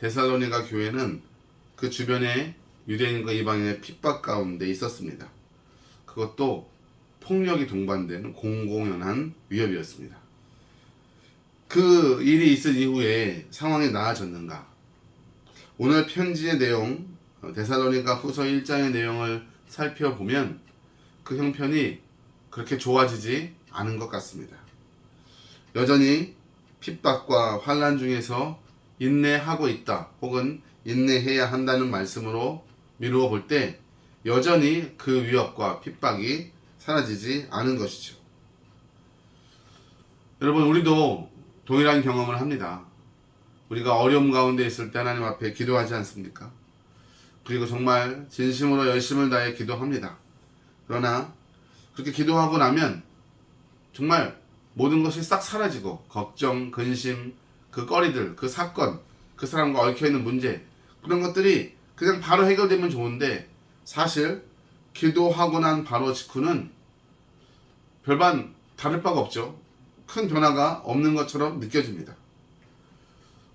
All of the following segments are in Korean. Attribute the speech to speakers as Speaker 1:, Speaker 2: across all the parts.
Speaker 1: 데살로니가 교회는 그 주변에 유대인과 이방인의 핍박 가운데 있었습니다. 그것도 폭력이 동반되는 공공연한 위협이었습니다. 그 일이 있은 이후에 상황이 나아졌는가? 오늘 편지의 내용, 데살로니가 후서 1장의 내용을 살펴보면 그 형편이 그렇게 좋아지지 않은 것 같습니다. 여전히 핍박과 환난 중에서 인내하고 있다, 혹은 인내해야 한다는 말씀으로 미루어 볼 때 여전히 그 위협과 핍박이 사라지지 않은 것이죠. 여러분, 우리도 동일한 경험을 합니다. 우리가 어려움 가운데 있을 때 하나님 앞에 기도하지 않습니까? 그리고 정말 진심으로 열심을 다해 기도합니다. 그러나 그렇게 기도하고 나면 정말 모든 것이 싹 사라지고 걱정, 근심, 그 꺼리들, 그 사건, 그 사람과 얽혀있는 문제, 그런 것들이 그냥 바로 해결되면 좋은데 사실 기도하고 난 바로 직후는 별반 다를 바가 없죠. 큰 변화가 없는 것처럼 느껴집니다.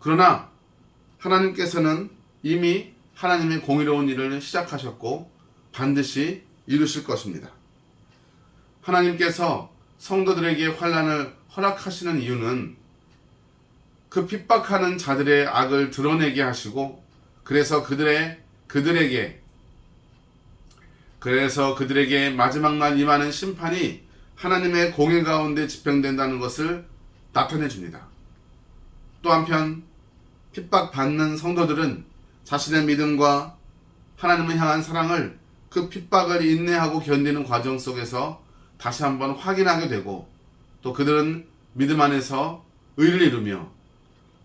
Speaker 1: 그러나 하나님께서는 이미 하나님의 공의로운 일을 시작하셨고 반드시 이루실 것입니다. 하나님께서 성도들에게 환난을 허락하시는 이유는 그 핍박하는 자들의 악을 드러내게 하시고 그래서 그들에게 마지막 날 임하는 심판이 하나님의 공의 가운데 집행된다는 것을 나타내 줍니다. 또 한편 핍박받는 성도들은 자신의 믿음과 하나님을 향한 사랑을 그 핍박을 인내하고 견디는 과정 속에서 다시 한번 확인하게 되고 또 그들은 믿음 안에서 의를 이루며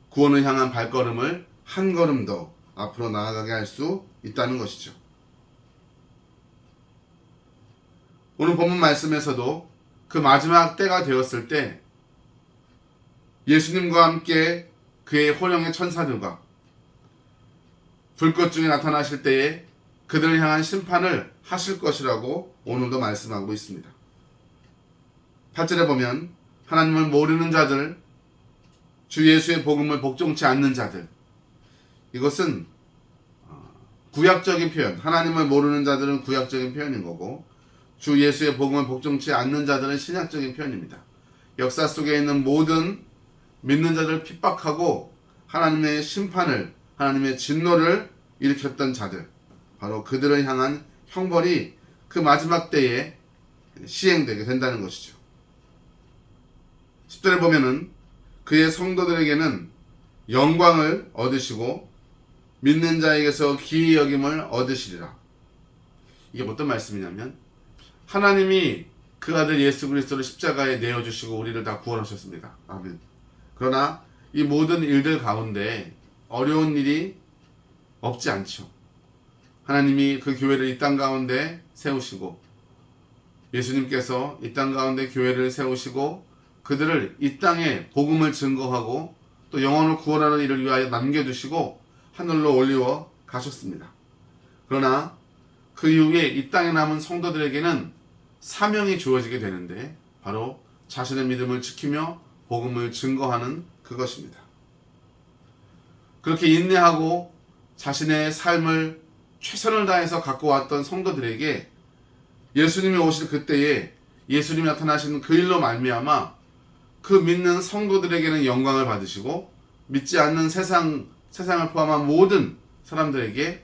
Speaker 1: 구원을 향한 발걸음을 한 걸음 더 앞으로 나아가게 할 수 있다는 것이죠. 오늘 본문 말씀에서도 그 마지막 때가 되었을 때 예수님과 함께 그의 호령의 천사들과 불꽃 중에 나타나실 때에 그들을 향한 심판을 하실 것이라고 오늘도 말씀하고 있습니다. 8절에 보면 하나님을 모르는 자들, 주 예수의 복음을 복종치 않는 자들, 이것은 구약적인 표현, 하나님을 모르는 자들은 구약적인 표현인 거고 주 예수의 복음을 복종치 않는 자들은 신약적인 표현입니다. 역사 속에 있는 모든 믿는 자들을 핍박하고 하나님의 심판을, 하나님의 진노를 일으켰던 자들, 바로 그들을 향한 형벌이 그 마지막 때에 시행되게 된다는 것이죠. 10절에 보면은 그의 성도들에게는 영광을 얻으시고 믿는 자에게서 기이 여김을 얻으시리라. 이게 어떤 말씀이냐면 하나님이 그 아들 예수 그리스도를 십자가에 내어주시고 우리를 다 구원하셨습니다. 아멘. 그러나 이 모든 일들 가운데 어려운 일이 없지 않죠. 하나님이 그 교회를 이 땅 가운데 세우시고 예수님께서 이 땅 가운데 교회를 세우시고 그들을 이 땅에 복음을 증거하고 또 영혼을 구원하는 일을 위하여 남겨두시고 하늘로 올리워 가셨습니다. 그러나 그 이후에 이 땅에 남은 성도들에게는 사명이 주어지게 되는데 바로 자신의 믿음을 지키며 복음을 증거하는 그것입니다. 그렇게 인내하고 자신의 삶을 최선을 다해서 갖고 왔던 성도들에게 예수님이 오실 그때에 예수님이 나타나시는 그 일로 말미암아 그 믿는 성도들에게는 영광을 받으시고 믿지 않는 세상을 포함한 모든 사람들에게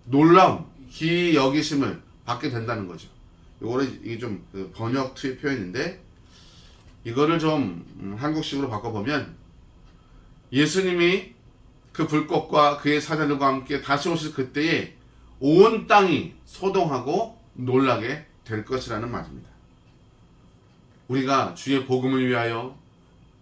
Speaker 1: 놀라운 기이 여기심을 받게 된다는 거죠. 이게 좀 번역 투의 표현인데 이거를 좀 한국식으로 바꿔보면 예수님이 그 불꽃과 그의 사자들과 함께 다시 오실 그때에 온 땅이 소동하고 놀라게 될 것이라는 말입니다. 우리가 주의 복음을 위하여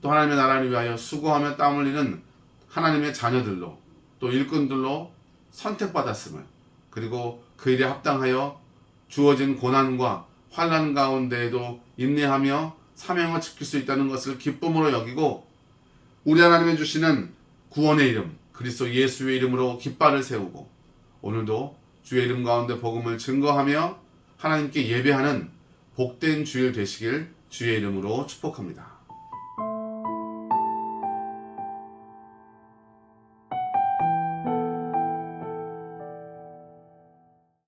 Speaker 1: 또 하나님의 나라를 위하여 수고하며 땀 흘리는 하나님의 자녀들로 또 일꾼들로 선택받았음을 그리고 그 일에 합당하여 주어진 고난과 환난 가운데에도 인내하며 사명을 지킬 수 있다는 것을 기쁨으로 여기고 우리 하나님이 주시는 구원의 이름 그리스도 예수의 이름으로 깃발을 세우고 오늘도 주의 이름 가운데 복음을 증거하며 하나님께 예배하는 복된 주일 되시길 주의 이름으로 축복합니다.